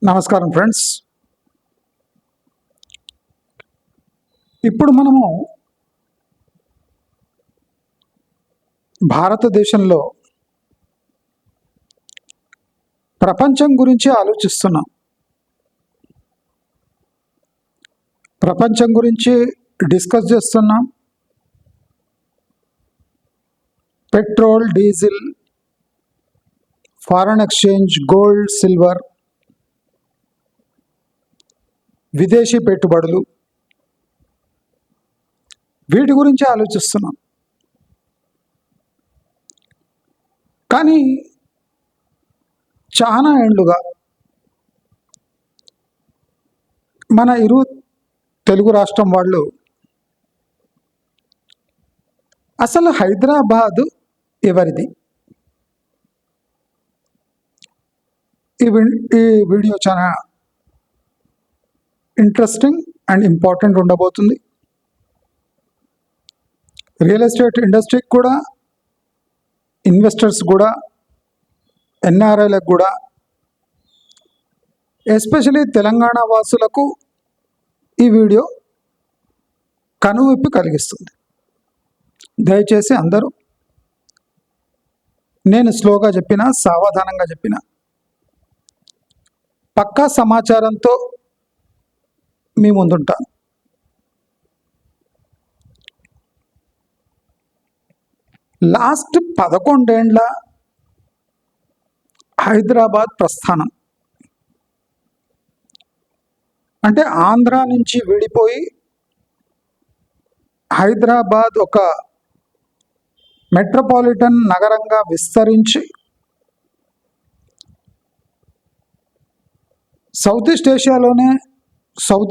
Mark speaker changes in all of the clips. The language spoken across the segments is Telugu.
Speaker 1: నమస్కారం ఫ్రెండ్స్. ఇప్పుడు మనము భారతదేశంలో ప్రపంచం గురించి ఆలోచిస్తున్నాం. ప్రపంచం గురించి డిస్కస్ చేస్తున్నాం. Petrol, diesel, foreign exchange, gold, silver, విదేశీ పెట్టుబడులు, వీటి గురించి ఆలోచిస్తున్నాం. కానీ చాలా ఏళ్ళుగా మన తెలుగు రాష్ట్రం వాళ్ళు అసలు హైదరాబాదు ఎవరిది? ఈ వీడియో చాలా ఇంట్రెస్టింగ్ అండ్ ఇంపార్టెంట్ ఉండబోతుంది. రియల్ ఎస్టేట్ ఇండస్ట్రీకి కూడా, ఇన్వెస్టర్స్ కూడా, ఎన్ఆర్ఐలకు కూడా, ఎస్పెషలీ తెలంగాణ వాసులకు ఈ వీడియో కనువిప్పు కలిగిస్తుంది. దయచేసి అందరూ, నేను స్లోగా చెప్పినా, సావధానంగా చెప్పినా, పక్కా సమాచారంతో మీ ముందుంటాను. లాస్ట్ 11 ఏళ్ల హైదరాబాద్ ప్రస్థానం అంటే ఆంధ్ర నుంచి విడిపోయి హైదరాబాద్ ఒక మెట్రోపాలిటన్ నగరంగా విస్తరించి సౌత్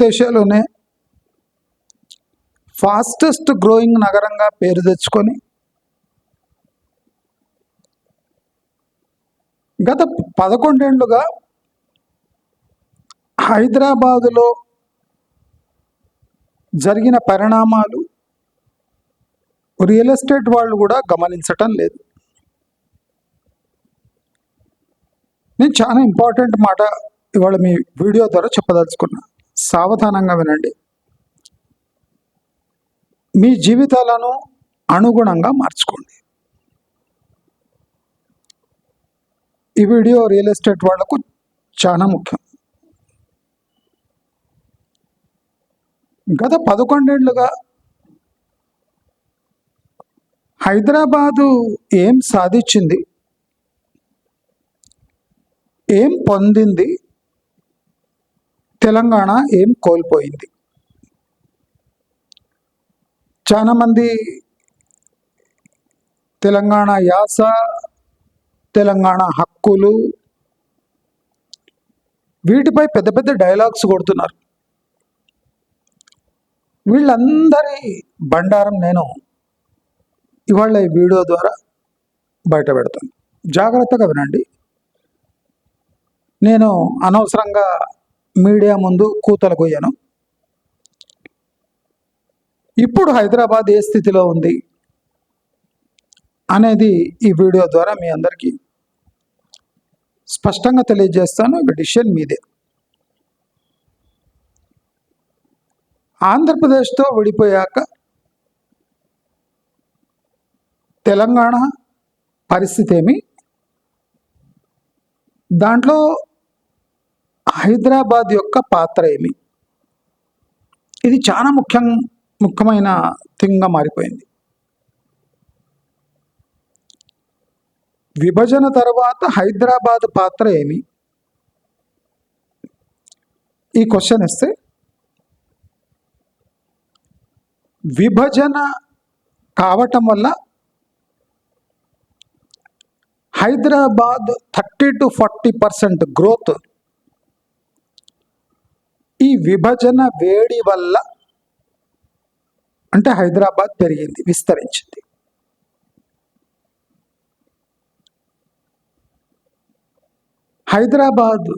Speaker 1: ఏషియాలోనే ఫాస్టెస్ట్ గ్రోయింగ్ నగరంగా పేరు తెచ్చుకొని గత 11 ఏళ్లుగా హైదరాబాదులో జరిగిన పరిణామాలు రియల్ ఎస్టేట్ వాళ్ళు కూడా గమనించటం లేదు. నేను చాలా ఇంపార్టెంట్ మాట ఇవాళ మీ వీడియో ద్వారా చెప్పదలుచుకున్నా. సావధానంగా వినండి. మీ జీవితాలను అనుగుణంగా మార్చుకోండి. ఈ వీడియో రియల్ ఎస్టేట్ వాళ్లకు చాలా ముఖ్యం. గత 11 ఏళ్లుగా హైదరాబాదు ఏం సాధించింది, ఏం పొందింది, తెలంగాణ ఏం కోల్పోయింది? చాలామంది తెలంగాణ యాస, తెలంగాణ హక్కులు, వీటిపై పెద్ద పెద్ద డైలాగ్స్ కొడుతున్నారు. వీళ్ళందరి బండారం నేను ఇవాళ ఈ వీడియో ద్వారా బయట పెడతాను. జాగ్రత్తగా వినండి. నేను అనవసరంగా మీడియా ముందు కూతలు కొయ్యాను. ఇప్పుడు హైదరాబాద్ ఏ స్థితిలో ఉంది అనేది ఈ వీడియో ద్వారా మీ అందరికీ స్పష్టంగా తెలియజేస్తాను. ఇక డిసిషన్ మీదే. ఆంధ్రప్రదేశ్తో విడిపోయాక తెలంగాణ పరిస్థితి ఏమి, దాంట్లో హైదరాబాద్ యొక్క పాత్ర ఏమి, ఇది చాలా ముఖ్యమైన థింగ్గా మారిపోయింది. విభజన తర్వాత హైదరాబాద్ పాత్ర ఏమి? ఈ క్వశ్చన్ ఇస్తే, విభజన కావటం వల్ల హైదరాబాద్ 30 to 40% గ్రోత్ ఈ విభజన వేడి వల్ల, అంటే హైదరాబాద్ పెరిగింది, విస్తరించింది. హైదరాబాద్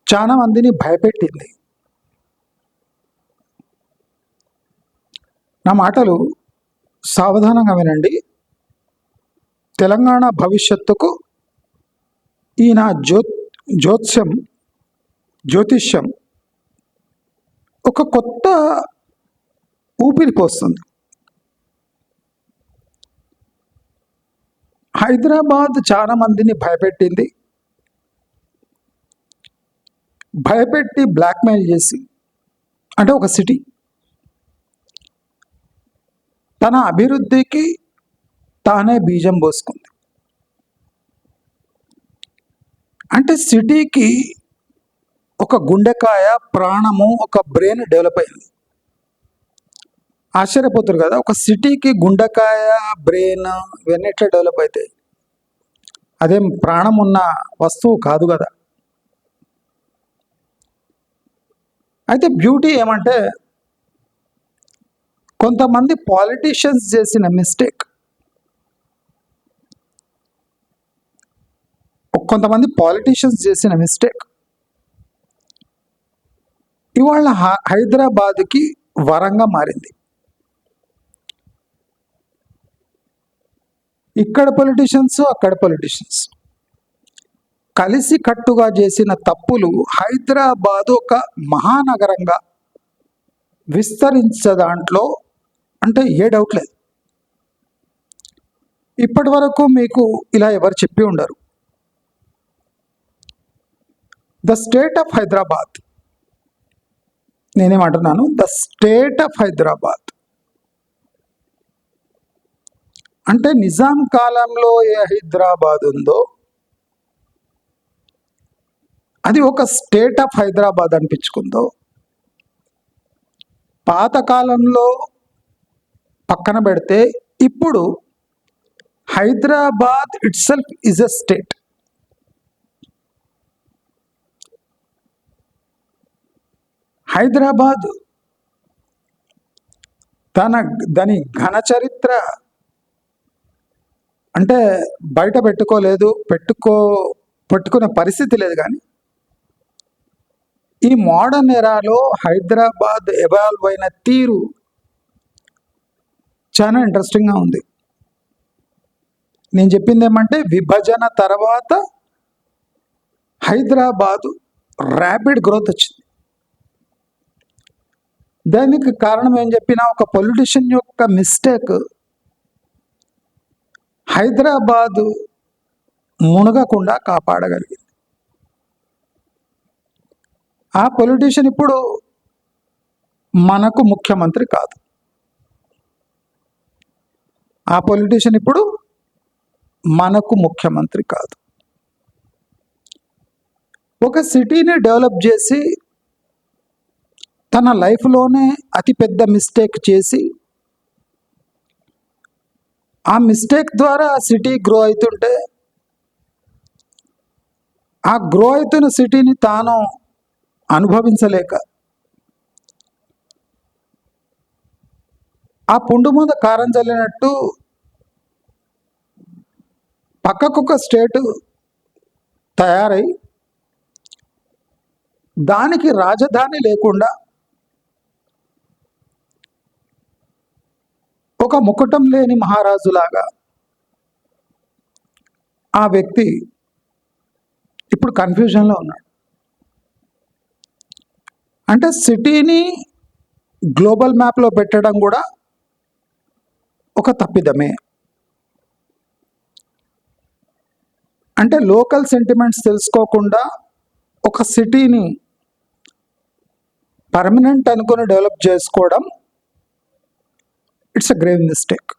Speaker 1: చాలా మందిని భయపెట్టింది. నా మాటలు సావధానంగా వినండి. తెలంగాణ భవిష్యత్తుకు ఈ నా జ్యోతిష్యం ఒక కొత్త ఊపిరి పోస్తుంది. హైదరాబాద్ చాలా మందిని భయపెట్టి బ్లాక్మెయిల్ చేసి, అంటే ఒక సిటీ తన అభివృద్ధికి తానే బీజం పోసుకుంది. అంటే సిటీకి ఒక గుండెకాయ, ప్రాణము, ఒక బ్రెయిన్ డెవలప్ అయింది. ఆశ్చర్యపోతారు కదా, ఒక సిటీకి గుండెకాయ, బ్రెయిన్ ఇవన్నీ ఎట్లా డెవలప్ అవుతాయి? అదేం ప్రాణం ఉన్న వస్తువు కాదు కదా. అయితే బ్యూటీ ఏమంటే, కొంతమంది పాలిటీషియన్స్ చేసిన మిస్టేక్, ఇవాళ హైదరాబాద్కి వరంగా మారింది. ఇక్కడ పొలిటీషియన్స్, అక్కడ పొలిటీషియన్స్ కలిసి కట్టుగా చేసిన తప్పులు హైదరాబాదు ఒక మహానగరంగా విస్తరించే దాంట్లో అంటే ఏ డౌట్ లేదు. ఇప్పటి వరకు మీకు ఇలా ఎవరు చెప్పి ఉండరు. ద స్టేట్ ఆఫ్ హైదరాబాద్, నేనేమంటున్నాను, ద స్టేట్ ఆఫ్ హైదరాబాద్ అంటే నిజాం కాలంలో ఏ హైదరాబాద్ ఉందో అది ఒక స్టేట్ ఆఫ్ హైదరాబాద్ అనిపించుకుందో, పాతకాలంలో పక్కన పెడితే ఇప్పుడు Hyderabad it self is a state. Hyderabad దాని ఘన చరిత్ర అంటే బయట పెట్టుకునే పరిస్థితి లేదు. కానీ ఈ మోడర్న్ ఎరాలో హైదరాబాద్ ఎవాల్వ్ అయిన తీరు చాలా ఇంట్రెస్టింగ్గా ఉంది. నేను చెప్పింది ఏమంటే, విభజన తర్వాత హైదరాబాదు ర్యాపిడ్ గ్రోత్ వచ్చింది. దానికి కారణం ఏం చెప్పినా, ఒక పొలిటీషియన్ యొక్క మిస్టేక్ హైదరాబాదు మునగకుండా కాపాడగలిగింది. ఆ పొలిటీషియన్ ఇప్పుడు మనకు ముఖ్యమంత్రి కాదు. ఒక సిటీని డెవలప్ చేసి తన లైఫ్లోనే అతిపెద్ద మిస్టేక్ చేసి, ఆ మిస్టేక్ ద్వారా ఆ సిటీ గ్రో అవుతుంటే, ఆ గ్రో అవుతున్న సిటీని తాను అనుభవించలేక ఆ పుండు మీద కారం చల్లినట్టు పక్కకొక స్టేటు తయారై దానికి రాజధాని లేకుండా ఒక ముకుటం లేని మహారాజులాగా ఆ వ్యక్తి ఇప్పుడు కన్ఫ్యూజన్లో ఉన్నాడు. అంటే సిటీని గ్లోబల్ మ్యాప్లో పెట్టడం కూడా ఒక తప్పిదమే. అంటే లోకల్ సెంటిమెంట్స్ తెలుసుకోకుండా ఒక సిటీని పర్మనెంట్ అనుకుని డెవలప్ చేసుకోవడం ఇట్స్ ఎ గ్రేవ్ మిస్టేక్.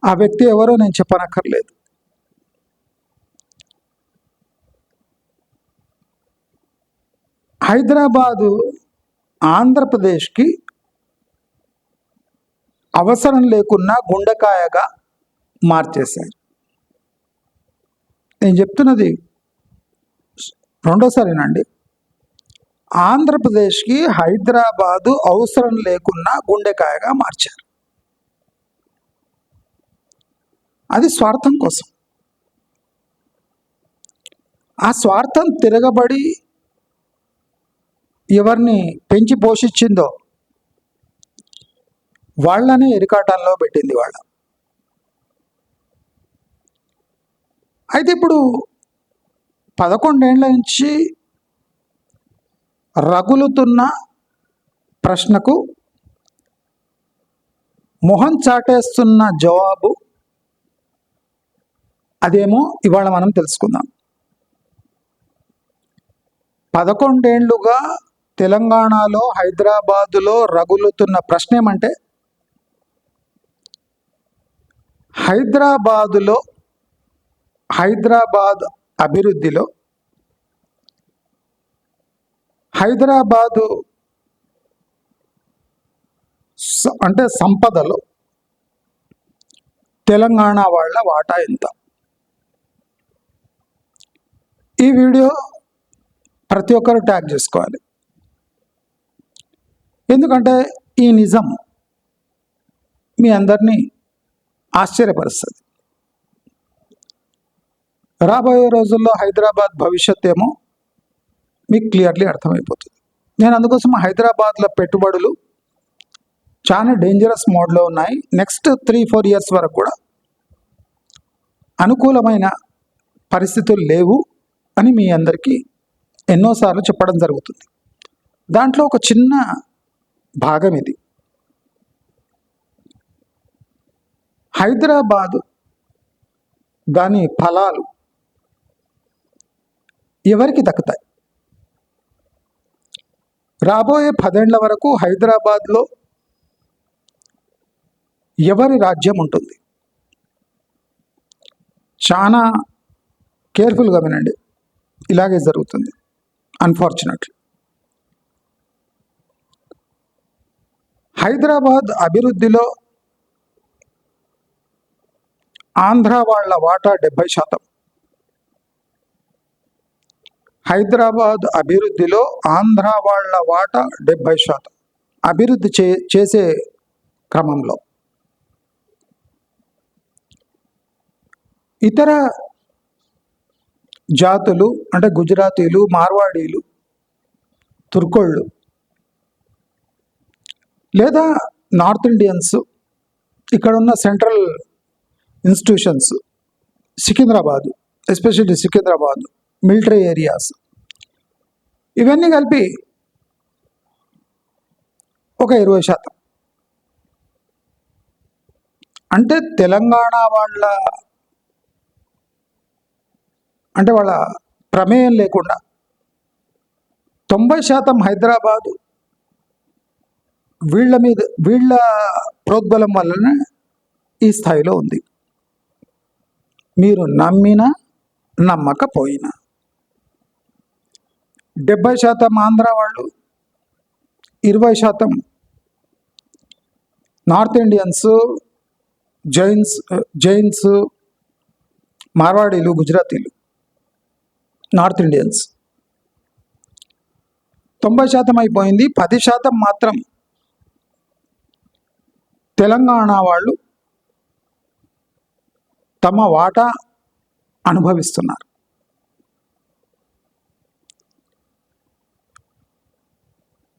Speaker 1: ఆ వ్యక్తి ఎవరో నేను చెప్పనక్కర్లేదు. హైదరాబాదు ఆంధ్రప్రదేశ్కి అవసరం లేకున్నా గుండెకాయగా మార్చేశారు. నేను చెప్తున్నది రెండోసారినండి. ఆంధ్రప్రదేశ్కి హైదరాబాదు అవసరం లేకున్నా గుండెకాయగా మార్చారు. అది స్వార్థం కోసం. ఆ స్వార్థం తిరగబడి ఎవరిని పెంచి పోషించిందో వాళ్ళని ఇరకాటంలో పెట్టింది అయితే ఇప్పుడు 11 ఏళ్ల నుంచి రగులుతున్న ప్రశ్నకు మొహం చాటేస్తున్న జవాబు అదేమో ఇవాళ మనం తెలుసుకుందాం. 11 ఏళ్లుగా తెలంగాణలో హైదరాబాదులో రగులుతున్న ప్రశ్న ఏమంటే, హైదరాబాద్ అభివృద్ధిలో, హైదరాబాదు అంటే సంపదలో తెలంగాణ వాళ్ళ వాటా ఎంత? ఈ వీడియో ప్రతి ఒక్కరు ట్యాగ్ చేసుకోవాలి. ఎందుకంటే ఈ నిజం మీ అందరినీ ఆశ్చర్యపరుస్తుంది. రాబోయే రోజుల్లో హైదరాబాద్ భవిష్యత్ ఏమో మీకు క్లియర్లీ అర్థమైపోతుంది. నేను అందుకోసం హైదరాబాద్లో పెట్టుబడులు చాలా డేంజరస్ మోడ్లో ఉన్నాయి. నెక్స్ట్ 3-4 ఇయర్స్ వరకు కూడా అనుకూలమైన పరిస్థితులు లేవు అని మీ అందరికీ ఎన్నోసార్లు చెప్పడం జరుగుతుంది. దాంట్లో ఒక చిన్న భాగం ఇది. హైదరాబాదు దాని ఫలాలు ఎవరికి దక్కుతాయి? రాబోయే 10 ఏళ్ల వరకు హైదరాబాద్లో ఎవరి రాజ్యం ఉంటుంది? చాలా కేర్ఫుల్గా వినండి, ఇలాగే జరుగుతుంది అన్ఫార్చునేట్లీ. హైదరాబాద్ అభివృద్ధిలో ఆంధ్ర వాళ్ళ వాటా 70%. హైదరాబాద్ అభివృద్ధిలో ఆంధ్ర వాళ్ళ వాటా 70% అభివృద్ధి చేసే క్రమంలో. ఇతర జాతులు అంటే గుజరాతీలు, మార్వాడీలు, తుర్కోళ్ళు లేదా నార్త్ ఇండియన్స్, ఇక్కడ ఉన్న central institutions, Secunderabad, especially Secunderabad military areas, ఇవన్నీ కలిపి ఒక 20%. అంటే తెలంగాణ వాళ్ళ ప్రమేయం లేకుండా 90% హైదరాబాదు వీళ్ళ ప్రోద్బలం వల్లనే ఈ స్థాయిలో ఉంది. మీరు నమ్మినా నమ్మకపోయినా 70% ఆంధ్ర వాళ్ళు, 20% నార్త్ ఇండియన్స్, జైన్స్, మార్వాడీలు, గుజరాతీలు, నార్త్ ఇండియన్స్ 90% అయిపోయింది. 10% మాత్రం తెలంగాణ వాళ్ళు తమ వాటా అనుభవిస్తున్నారు.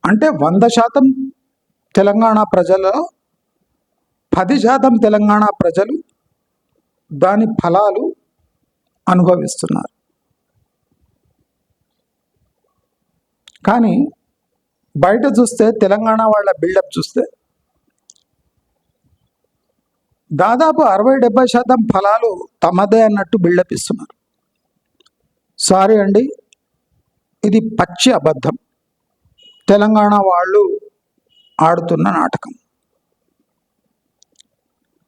Speaker 1: అంటే 100% తెలంగాణ ప్రజలలో 10% తెలంగాణ ప్రజలు దాని ఫలాలు అనుభవిస్తున్నారు. కానీ బయట చూస్తే తెలంగాణ వాళ్ళ బిల్డప్ చూస్తే దాదాపు 60-70% ఫలాలు తమదే అన్నట్టు బిల్డప్ ఇస్తున్నారు. సారీ అండి, ఇది పచ్చి అబద్ధం. తెలంగాణ వాళ్ళు ఆడుతున్న నాటకం.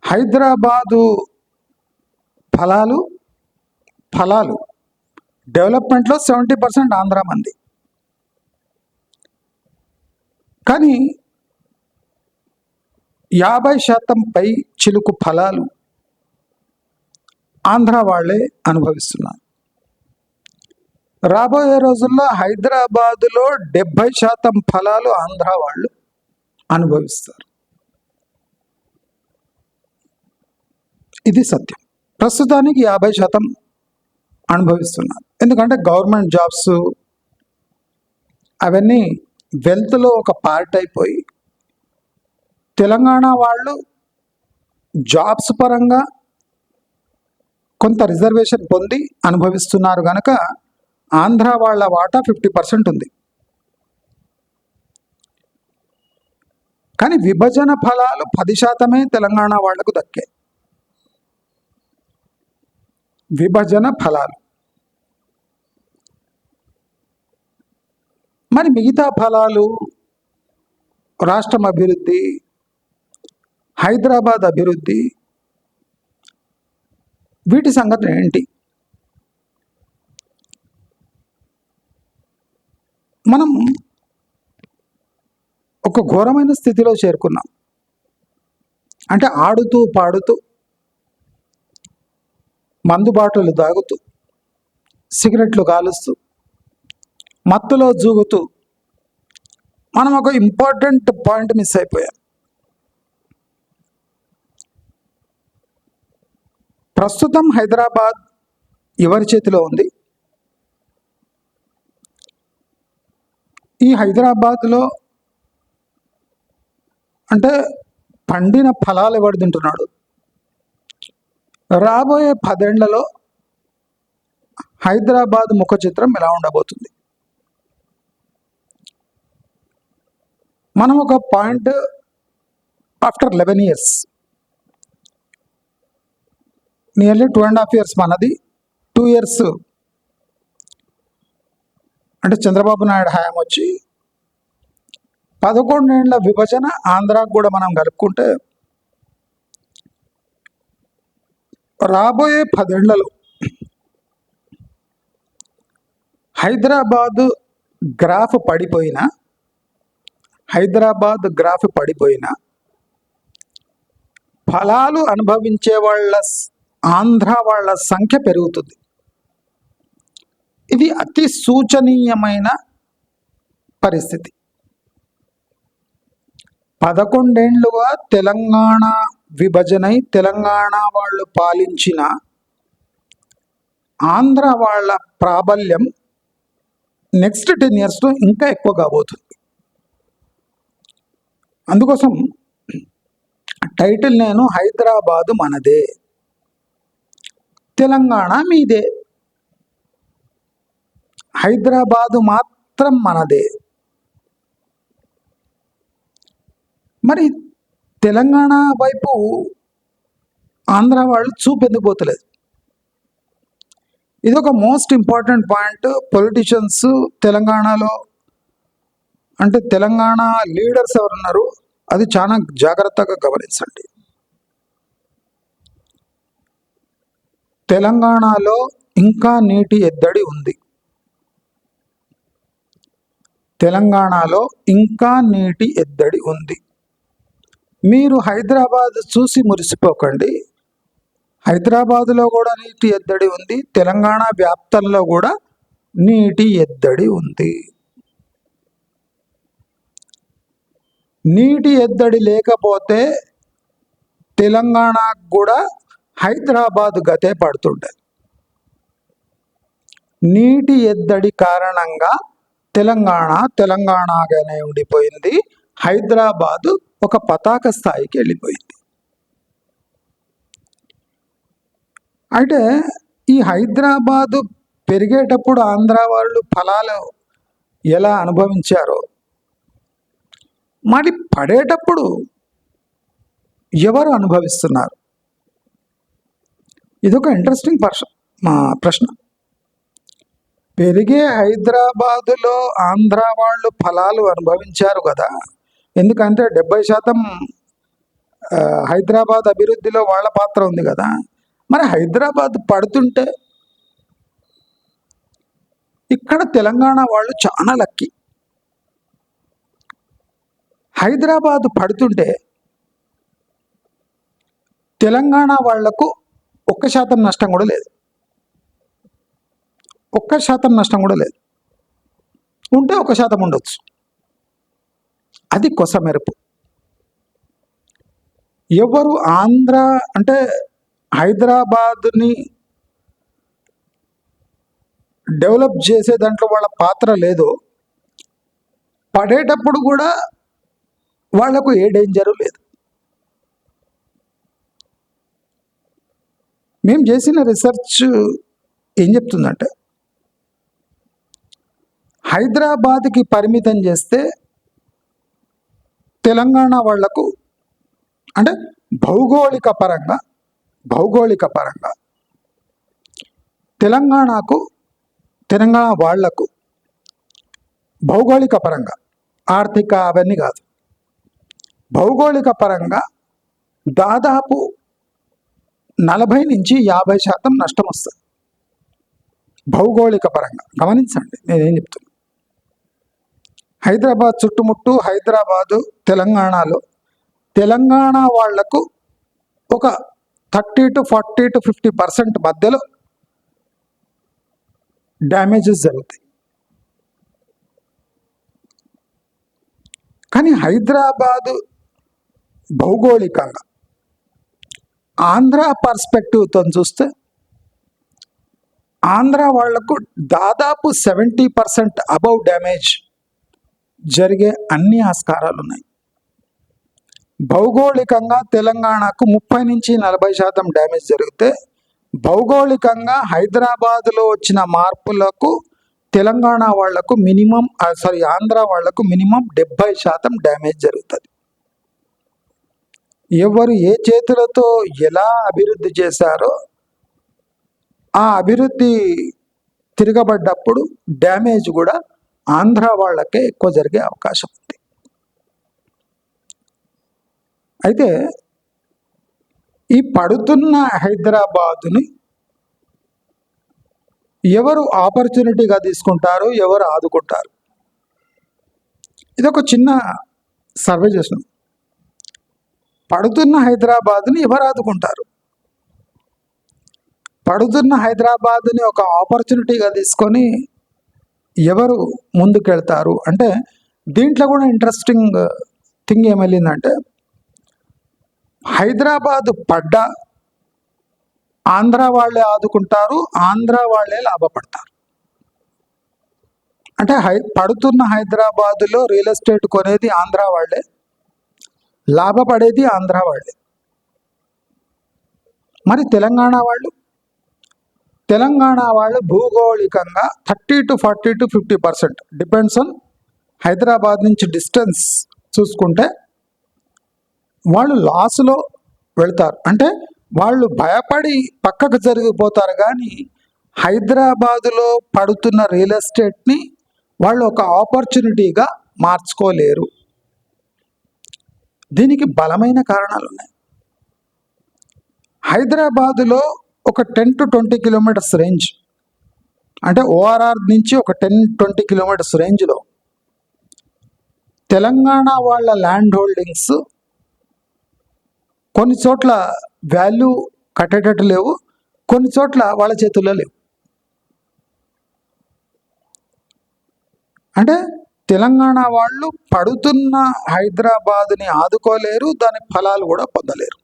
Speaker 1: హైదరాబాదు ఫలాలు డెవలప్మెంట్లో 70% ఆంధ్ర మంది. కానీ 50% పై చిలుకు ఫలాలు ఆంధ్ర వాళ్ళే అనుభవిస్తున్నారు. రాబోయే రోజుల్లో హైదరాబాదులో 70% ఫలాలు ఆంధ్ర వాళ్ళు అనుభవిస్తారు. ఇది సత్యం. ప్రస్తుతానికి 50% అనుభవిస్తున్నారు. ఎందుకంటే గవర్నమెంట్ జాబ్స్ అవన్నీ వెల్త్లో ఒక పార్ట్ అయిపోయి తెలంగాణ వాళ్ళు జాబ్స్ పరంగా కొంత రిజర్వేషన్ పొంది అనుభవిస్తున్నారు కనుక ఆంధ్ర వాళ్ళ వాటా 50% ఉంది. కానీ విభజన ఫలాలు 10% తెలంగాణ వాళ్లకు దక్కే. విభజన ఫలాలు. మరి మిగతా ఫలాలు, రాష్ట్రం అభివృద్ధి, హైదరాబాద్ అభివృద్ధి, వీటి సంగతి ఏంటి? మనం ఒక ఘోరమైన స్థితిలో చేరుకున్నాం. అంటే ఆడుతూ పాడుతూ, మందు బాటలు తాగుతూ, సిగరెట్లు కాలుస్తూ, మత్తులో జూగుతూ మనం ఒక ఇంపార్టెంట్ పాయింట్ మిస్ అయిపోయాం. ప్రస్తుతం హైదరాబాద్ ఎవరి చేతిలో ఉంది? ఈ హైదరాబాద్లో అంటే పండిన ఫలాలు ఎవరు తింటున్నాడు? రాబోయే 10 ఏళ్లలో హైదరాబాద్ ముఖ చిత్రం ఎలా ఉండబోతుంది? మనం ఒక point after 11 years, nearly 2.5 years మనది, 2 years అంటే చంద్రబాబు నాయుడు హయాం వచ్చి 11 ఏళ్ల విభజన ఆంధ్రాకు కూడా మనం కలుపుకుంటే రాబోయే 10 ఏళ్లలో హైదరాబాద్ గ్రాఫ్ పడిపోయినా, ఫలాలు అనుభవించే వాళ్ళ ఆంధ్ర వాళ్ళ సంఖ్య పెరుగుతుంది. ఇది అతి సూచనీయమైన పరిస్థితి. 11 ఏళ్లుగా తెలంగాణ విభజనై తెలంగాణ వాళ్ళు పాలించిన ఆంధ్ర వాళ్ళ ప్రాబల్యం నెక్స్ట్ 10 yearsలో ఇంకా ఎక్కువ కాబోతుంది. అందుకోసం టైటిల్ నేను హైదరాబాదు మనదే, తెలంగాణ మీదే. హైదరాబాదు మాత్రం మనదే. మరి తెలంగాణ వైపు ఆంధ్ర వాళ్ళు చూపెందుకు పోతలేదు? ఇది ఒక మోస్ట్ ఇంపార్టెంట్ పాయింట్. పొలిటీషియన్స్ తెలంగాణలో, అంటే తెలంగాణ లీడర్స్ ఎవరున్నారు, అది చాలా జాగ్రత్తగా గమనించండి. తెలంగాణలో ఇంకా నీటి ఎద్దడి ఉంది. మీరు హైదరాబాద్ చూసి మురిసిపోకండి. హైదరాబాదులో కూడా నీటి ఎద్దడి ఉంది, తెలంగాణ వ్యాప్తంలో కూడా నీటి ఎద్దడి ఉంది. నీటి ఎద్దడి లేకపోతే తెలంగాణకు కూడా హైదరాబాద్ గతే పడుతుండే. నీటి ఎద్దడి కారణంగా తెలంగాణగానే ఉండిపోయింది. హైదరాబాదు ఒక పతాక స్థాయికి వెళ్ళిపోయింది. అయితే ఈ హైదరాబాదు పెరిగేటప్పుడు ఆంధ్ర వాళ్ళు ఫలాలు ఎలా అనుభవించారో, మరి పడేటప్పుడు ఎవరు అనుభవిస్తున్నారు? ఇదొక ఇంట్రెస్టింగ్ ప్రశ్న. పెరిగే హైదరాబాదులో ఆంధ్ర వాళ్ళు ఫలాలు అనుభవించారు కదా, ఎందుకంటే 70% హైదరాబాద్ అభివృద్ధిలో వాళ్ళ పాత్ర ఉంది కదా. మరి హైదరాబాద్ పడుతుంటే ఇక్కడ తెలంగాణ వాళ్ళు చాలా లక్కీ. హైదరాబాద్ పడుతుంటే తెలంగాణ వాళ్లకు 1% నష్టం కూడా లేదు. 1% నష్టం కూడా లేదు. ఉంటే 1% ఉండొచ్చు. అది కొసమెరుపు. ఎవరు ఆంధ్ర అంటే హైదరాబాద్ని డెవలప్ చేసే దాంట్లో వాళ్ళ పాత్ర లేదో, పడేటప్పుడు కూడా వాళ్లకు ఏ డేంజరు లేదు. మేము చేసిన రీసెర్చ్ ఏం చెప్తుందంటే, హైదరాబాద్కి పరిమితం చేస్తే తెలంగాణ వాళ్లకు అంటే భౌగోళిక పరంగా తెలంగాణ వాళ్లకు భౌగోళిక పరంగా ఆర్థిక అవన్నీ కాదు, భౌగోళిక పరంగా దాదాపు 40 నుంచి 50% నష్టం వస్తుంది. భౌగోళిక పరంగా గమనించండి నేనేం చెప్తున్నా. హైదరాబాద్ చుట్టుముట్టు హైదరాబాదు తెలంగాణలో తెలంగాణ వాళ్లకు ఒక 30 to 40 to 50% మధ్యలో డ్యామేజెస్ జరుగుతాయి. కానీ హైదరాబాదు భౌగోళికంగా ఆంధ్ర పర్స్పెక్టివ్తో చూస్తే ఆంధ్ర వాళ్లకు దాదాపు 70% అబౌవ్ డ్యామేజ్ జరిగే అన్ని ఆస్కారాలు ఉన్నాయి. భౌగోళికంగా తెలంగాణకు 30 నుంచి 40% డ్యామేజ్ జరిగితే భౌగోళికంగా హైదరాబాదులో వచ్చిన మార్పులకు తెలంగాణ వాళ్లకు ఆంధ్ర వాళ్లకు మినిమం 70% డ్యామేజ్ జరుగుతుంది. ఎవరు ఏ చేతులతో ఎలా అభివృద్ధి చేశారో ఆ అభివృద్ధి తిరగబడ్డప్పుడు డ్యామేజ్ కూడా ఆంధ్ర వాళ్ళకే ఎక్కువ జరిగే అవకాశం ఉంది. అయితే ఈ పడుతున్న హైదరాబాదుని ఎవరు ఆపర్చునిటీగా తీసుకుంటారు, ఎవరు ఆదుకుంటారు? ఇదొక చిన్న సర్వే చేసినాం. పడుతున్న హైదరాబాదుని ఎవరు ఆదుకుంటారు? పడుతున్న హైదరాబాదుని ఒక ఆపర్చునిటీగా తీసుకొని ఎవరు ముందుకెళ్తారు అంటే దీంట్లో కూడా ఇంట్రెస్టింగ్ థింగ్ ఏమైందంటే హైదరాబాదు పడ్డా ఆంధ్ర వాళ్ళే ఆదుకుంటారు, ఆంధ్ర వాళ్ళే లాభపడతారు. అంటే పడుతున్న హైదరాబాదులో రియల్ ఎస్టేట్ కొనేది ఆంధ్ర వాళ్ళే, లాభపడేది ఆంధ్ర వాళ్ళే. మరి తెలంగాణ వాళ్ళు భూగోళికంగా 30 to 40 to 50% depends on Hyderabad నుంచి డిస్టెన్స్ చూసుకుంటే వాళ్ళు లాస్లో వెళ్తారు. అంటే వాళ్ళు భయపడి పక్కకు జరిగిపోతారు, కానీ హైదరాబాదులో పడుతున్న రియల్ ఎస్టేట్ని వాళ్ళు ఒక ఆపర్చునిటీగా మార్చుకోలేరు. దీనికి బలమైన కారణాలు ఉన్నాయి. హైదరాబాదులో ఒక 10 to 20 కిలోమీటర్స్ రేంజ్ అంటే ఓఆర్ఆర్ నుంచి ఒక 10-20 కిలోమీటర్స్ రేంజ్లో తెలంగాణ వాళ్ళ ల్యాండ్ హోల్డింగ్స్ కొన్ని చోట్ల వాల్యూ కట్టేటట్టు లేవు, కొన్ని చోట్ల వాళ్ళ చేతుల్లో లేవు. అంటే తెలంగాణ వాళ్ళు పడుతున్న హైదరాబాద్ని ఆదుకోలేరు, దాని ఫలాలు కూడా పొందలేరు.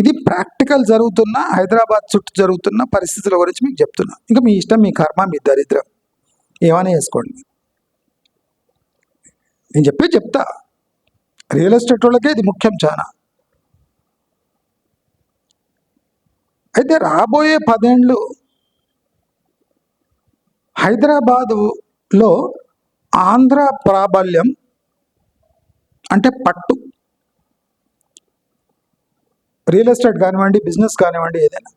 Speaker 1: ఇది ప్రాక్టికల్ జరుగుతున్న హైదరాబాద్ చుట్టూ జరుగుతున్న పరిస్థితుల గురించి మీకు చెప్తున్నా. ఇంకా మీ ఇష్టం, మీ కర్మ, మీ దరిద్రం, ఏమైనా చేసుకోండి. నేను చెప్తా, రియల్ ఎస్టేట్ వాళ్ళకే ఇది ముఖ్యం చాలా. అయితే రాబోయే 10 ఏళ్ళు హైదరాబాదులో ఆంధ్ర ప్రాబల్యం అంటే పట్టు, రియల్ ఎస్టేట్ కానివ్వండి, బిజినెస్ కానివ్వండి, ఏదైనా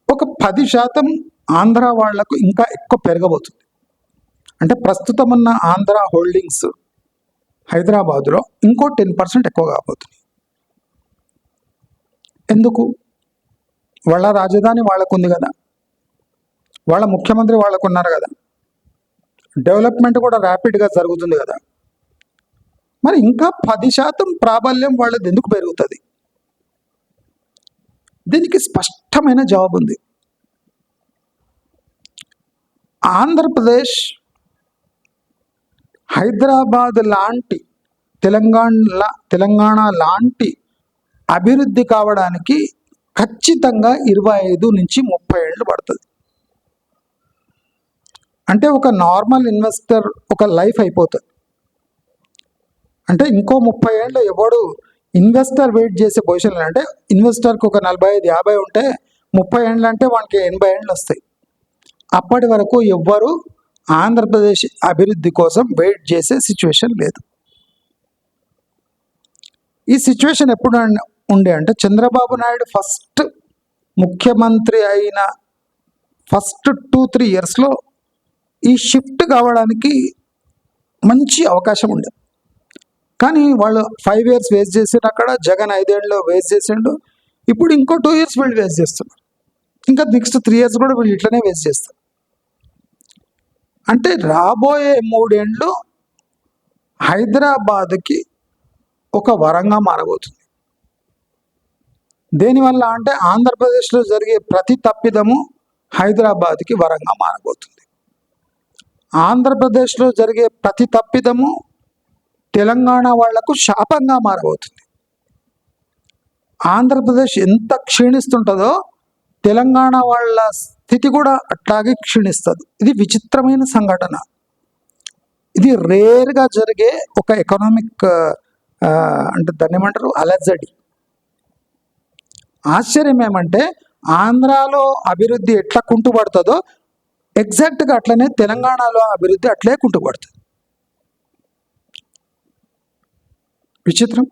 Speaker 1: ఒక 10% ఆంధ్ర వాళ్లకు ఇంకా ఎక్కువ పెరగబోతుంది. అంటే ప్రస్తుతం ఉన్న ఆంధ్ర హోల్డింగ్స్ హైదరాబాదులో ఇంకో 10% ఎక్కువ కాబోతుంది. ఎందుకు? వాళ్ళ రాజధాని వాళ్ళకు ఉంది కదా, వాళ్ళ ముఖ్యమంత్రి వాళ్ళకు ఉన్నారు కదా, డెవలప్మెంట్ కూడా ర్యాపిడ్గా జరుగుతుంది కదా. మరి ఇంకా 10% ప్రాబల్యం వాళ్ళది ఎందుకు పెరుగుతుంది? దీనికి స్పష్టమైన జవాబు ఉంది. ఆంధ్రప్రదేశ్ హైదరాబాద్ లాంటి తెలంగాణ లాంటి అభివృద్ధి కావడానికి ఖచ్చితంగా 25 నుంచి 30 ఏళ్ళు పడుతుంది. అంటే ఒక నార్మల్ ఇన్వెస్టర్ ఒక లైఫ్ అయిపోతుంది. అంటే ఇంకో 30 ఏళ్ళు ఎవడు ఇన్వెస్టర్ వెయిట్ చేసే పొజిషన్ అంటే ఇన్వెస్టర్కి ఒక 45-50 ఉంటే 30 ఏళ్ళు అంటే వానికి 80 ఏళ్ళు వస్తాయి. అప్పటి వరకు ఎవ్వరు ఆంధ్రప్రదేశ్ అభివృద్ధి కోసం వెయిట్ చేసే సిచ్యువేషన్ లేదు. ఈ సిచ్యువేషన్ ఎప్పుడు ఉండే అంటే చంద్రబాబు నాయుడు ఫస్ట్ ముఖ్యమంత్రి అయిన ఫస్ట్ 2-3 ఇయర్స్లో ఈ షిఫ్ట్ కావడానికి మంచి అవకాశం ఉండే. కానీ వాళ్ళు 5 ఇయర్స్ వేస్ట్ చేసారు, అక్కడ జగన్ 5 ఏళ్ళు వేస్ట్ చేసిండు. ఇప్పుడు ఇంకో 2 ఇయర్స్ వీళ్ళు వేస్ట్ చేస్తున్నారు, ఇంకా నెక్స్ట్ 3 ఇయర్స్ కూడా వీళ్ళు ఇట్లనే వేస్ట్ చేస్తారు. అంటే రాబోయే 3 ఏళ్ళు హైదరాబాద్కి ఒక వరంగా మారబోతుంది. దేనివల్ల అంటే ఆంధ్రప్రదేశ్లో జరిగే ప్రతి తప్పిదము హైదరాబాద్కి వరంగా మారబోతుంది. ఆంధ్రప్రదేశ్లో జరిగే ప్రతి తప్పిదము తెలంగాణ వాళ్లకు శాపంగా మారబోతుంది. ఆంధ్రప్రదేశ్ ఎంత క్షీణిస్తుంటుందో తెలంగాణ వాళ్ళ స్థితి కూడా అట్లాగే క్షీణిస్తుంది. ఇది విచిత్రమైన సంఘటన. ఇది రేర్గా జరిగే ఒక ఎకనామిక్ అంటే దాన్ని ఏమంటారు, అలజడి. ఆశ్చర్యం ఏమంటే ఆంధ్రాలో అభివృద్ధి ఎట్లా కుంటుపడుతుందో ఎగ్జాక్ట్గా అట్లనే తెలంగాణలో అభివృద్ధి అట్లే కుంటుపడుతుంది. విచిత్రం.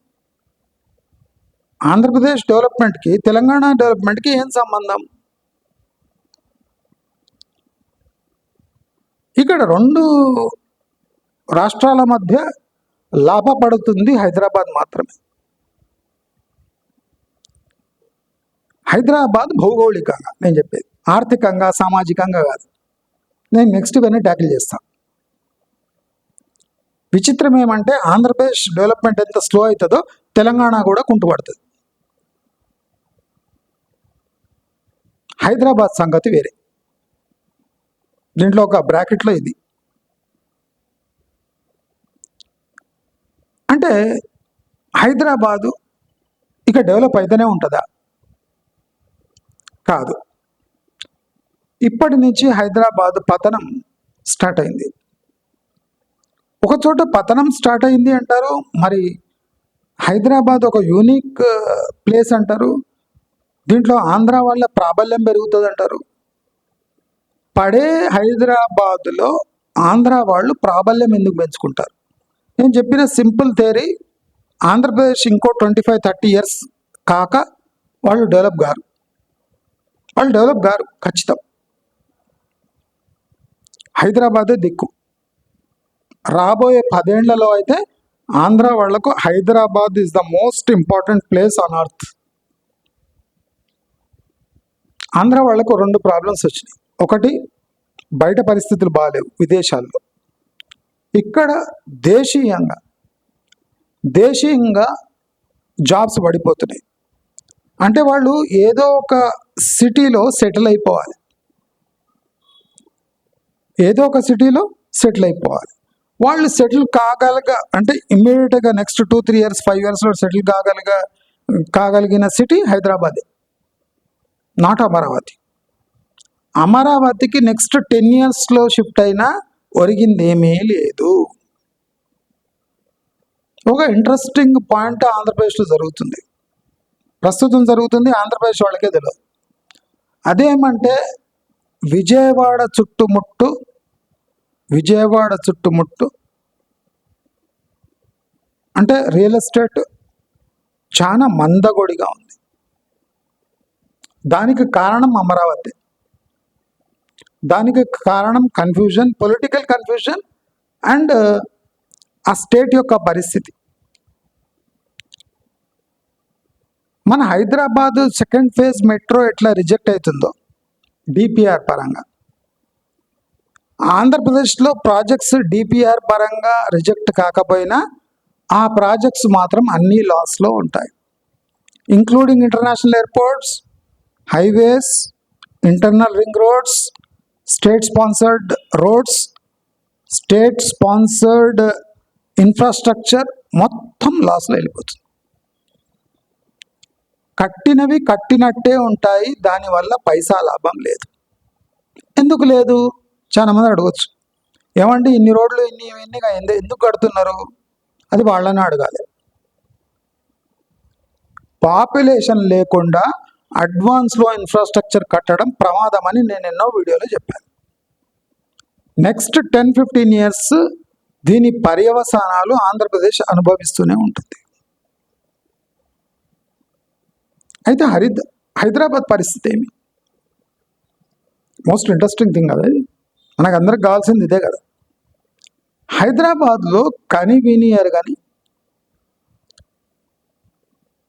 Speaker 1: ఆంధ్రప్రదేశ్ డెవలప్మెంట్కి తెలంగాణ డెవలప్మెంట్కి ఏం సంబంధం? ఇక్కడ 2 రాష్ట్రాల మధ్య లాభపడుతుంది హైదరాబాద్ మాత్రమే. హైదరాబాద్ భౌగోళికంగా నేను చెప్పేది, ఆర్థికంగా సామాజికంగా కాదు. నేను నెక్స్ట్ ఇవన్నీ ట్యాకిల్ చేస్తాను. విచిత్రం ఏమంటే ఆంధ్రప్రదేశ్ డెవలప్మెంట్ ఎంత స్లో అవుతుందో తెలంగాణ కూడా కుంటుపడుతుంది. హైదరాబాద్ సంగతి వేరే. దీంట్లో ఒక బ్రాకెట్లో ఇది. అంటే హైదరాబాదు ఇక డెవలప్ అయితేనే ఉంటుందా? కాదు. ఇప్పటి నుంచి హైదరాబాద్ పతనం స్టార్ట్ అయింది. ఒక చోట పతనం స్టార్ట్ అయింది అంటారు, మరి హైదరాబాద్ ఒక యూనిక్ ప్లేస్ అంటారు. దీంట్లో ఆంధ్ర వాళ్ళ ప్రాబల్యం పెరుగుతుంది అంటారు. పడే హైదరాబాదులో ఆంధ్ర వాళ్ళు ప్రాబల్యం ఎందుకు పెంచుకుంటారు? నేను చెప్పిన సింపుల్ థియరీ, ఆంధ్రప్రదేశ్ ఇంకో 25-30 ఇయర్స్ కాక వాళ్ళు డెవలప్ గారు. ఖచ్చితం. హైదరాబాదే దిక్కు. రాబోయే 10 ఏళ్లలో అయితే ఆంధ్ర వాళ్లకు Hyderabad is the most important place on earth. Andhra వాళ్లకు 2 ప్రాబ్లమ్స్ వచ్చినాయి. ఒకటి, బయట పరిస్థితులు బాగాలేవు విదేశాల్లో. ఇక్కడ దేశీయంగా జాబ్స్ పడిపోతున్నాయి. అంటే వాళ్ళు ఏదో ఒక సిటీలో సెటిల్ అయిపోవాలి. వాళ్ళు సెటిల్ అంటే ఇమ్మీడియట్గా నెక్స్ట్ 2-3 ఇయర్స్ 5 ఇయర్స్లో సెటిల్ కాగలిగిన సిటీ హైదరాబాదే, నాట్ అమరావతి. అమరావతికి నెక్స్ట్ 10 ఇయర్స్లో షిఫ్ట్ అయినా ఒరిగింది ఏమీ లేదు. ఒక ఇంట్రెస్టింగ్ పాయింట్ ఆంధ్రప్రదేశ్లో ప్రస్తుతం జరుగుతుంది, ఆంధ్రప్రదేశ్ వాళ్ళకే తెలియదు. అదేమంటే విజయవాడ చుట్టుముట్టు అంటే రియల్ ఎస్టేట్ చాలా మందగొడిగా ఉంది. దానికి కారణం అమరావతి. దానికి కారణం కన్ఫ్యూజన్, పొలిటికల్ కన్ఫ్యూజన్ అండ్ ఆ స్టేట్ యొక్క పరిస్థితి. మన హైదరాబాద్ సెకండ్ ఫేజ్ మెట్రో ఎట్లా రిజెక్ట్ అవుతుందో డిపిఆర్ పరంగా, ఆంధ్రప్రదేశ్లో ప్రాజెక్ట్స్ డిపిఆర్ పరంగా రిజెక్ట్ కాకపోయినా ఆ ప్రాజెక్ట్స్ మాత్రం అన్ని లాస్లో ఉంటాయి, including international airports, highways, internal ring roads, state sponsored roads, state sponsored infrastructure మొత్తం లాస్లో వెళ్ళిపోతుంది. కట్టినవి కట్టినట్టే ఉంటాయి, దానివల్ల పైసా లాభం లేదు. ఎందుకు లేదు? చాలా మంది అడగచ్చు, ఏమండి ఇన్ని రోడ్లు ఇన్ని ఎందుకు కడుతున్నారు? అది వాళ్ళని అడగాలి. పాపులేషన్ లేకుండా అడ్వాన్స్లో ఇన్ఫ్రాస్ట్రక్చర్ కట్టడం ప్రమాదం అని నేను ఎన్నో వీడియోలో చెప్పాను. నెక్స్ట్ 10-15 ఇయర్స్ దీని పర్యవసానాలు ఆంధ్రప్రదేశ్ అనుభవిస్తూనే ఉంటుంది. అయితే హైదరాబాద్ పరిస్థితి ఏమి? మోస్ట్ ఇంట్రెస్టింగ్ థింగ్ కదా ఇది. మనకు అందరికి కావాల్సింది ఇదే కదా. హైదరాబాద్లో కని విని ఎరగని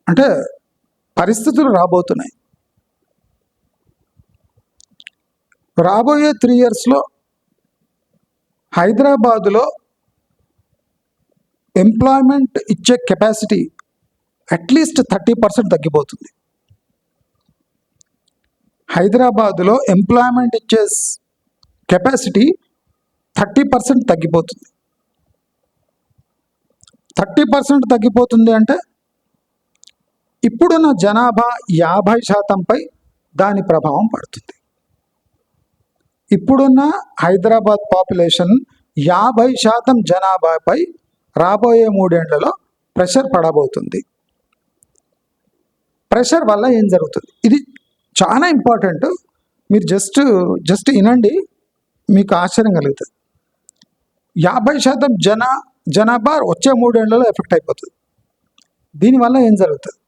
Speaker 1: అంటే పరిస్థితులు రాబోతున్నాయి. రాబోయే 3 ఇయర్స్లో హైదరాబాదులో ఎంప్లాయ్మెంట్ ఇచ్చే కెపాసిటీ అట్లీస్ట్ 30% తగ్గిపోతుంది. హైదరాబాదులో ఎంప్లాయ్మెంట్ ఇచ్చే కెపాసిటీ 30% తగ్గిపోతుంది. 30% తగ్గిపోతుంది అంటే ఇప్పుడున్న జనాభా 50%పై దాని ప్రభావం పడుతుంది. ఇప్పుడున్న హైదరాబాద్ పాపులేషన్ 50% జనాభాపై రాబోయే 3 ఏళ్లలో ప్రెషర్ పడబోతుంది. ప్రెషర్ వల్ల ఏం జరుగుతుంది? ఇది చాలా ఇంపార్టెంట్. మీరు జస్ట్ వినండి, మీకు ఆశ్చర్యం కలుగుతుంది. 50% జనాభా వచ్చే 3 ఏళ్లలో ఎఫెక్ట్ అయిపోతుంది. దీనివల్ల ఏం జరుగుతుంది?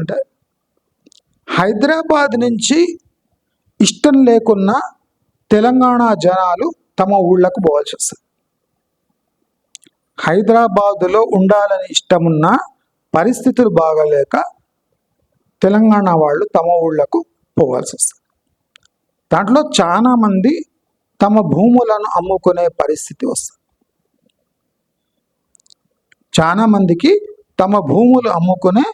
Speaker 1: అంటే హైదరాబాద్ నుంచి ఇష్టం లేకున్నా తెలంగాణ జనాలు తమ ఊళ్ళకు పోవాల్సి వస్తుంది. హైదరాబాదులో ఉండాలని ఇష్టమున్నా పరిస్థితులు బాగలేక తెలంగాణ వాళ్ళు తమ ఊళ్ళకు పోవాల్సి వస్తుంది. దాంట్లో చాలామంది తమ భూములను అమ్ముకునే పరిస్థితి వస్తుంది. చాలామందికి తమ భూములు అమ్ముకునే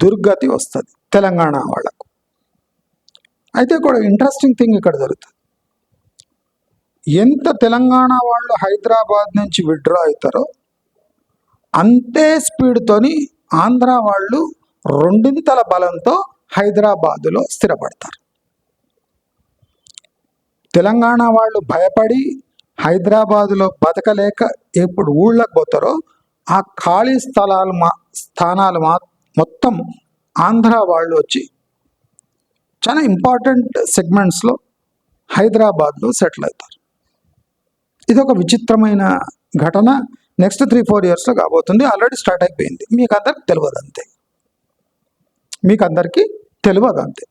Speaker 1: దుర్గతి వస్తుంది తెలంగాణ వాళ్ళకు. అయితే కూడా ఇంట్రెస్టింగ్ థింగ్ ఇక్కడ జరుగుతుంది. ఎంత తెలంగాణ వాళ్ళు హైదరాబాద్ నుంచి విత్డ్రా అవుతారో అంతే స్పీడ్తోని ఆంధ్ర వాళ్ళు 2 బలంతో హైదరాబాదులో స్థిరపడతారు. తెలంగాణ వాళ్ళు భయపడి హైదరాబాదులో బతకలేక ఎప్పుడు ఊళ్ళకు పోతారో ఆ ఖాళీ స్థానాలు మొత్తం ఆంధ్ర వాళ్ళు వచ్చి చాలా ఇంపార్టెంట్ సెగ్మెంట్స్లో హైదరాబాద్లో సెటిల్ అవుతారు. ఇది ఒక విచిత్రమైన ఘటన. నెక్స్ట్ 3-4 ఇయర్స్లో కాబోతుంది. ఆల్రెడీ స్టార్ట్ అయిపోయింది. మీకు అందరికి తెలియదు అంతే.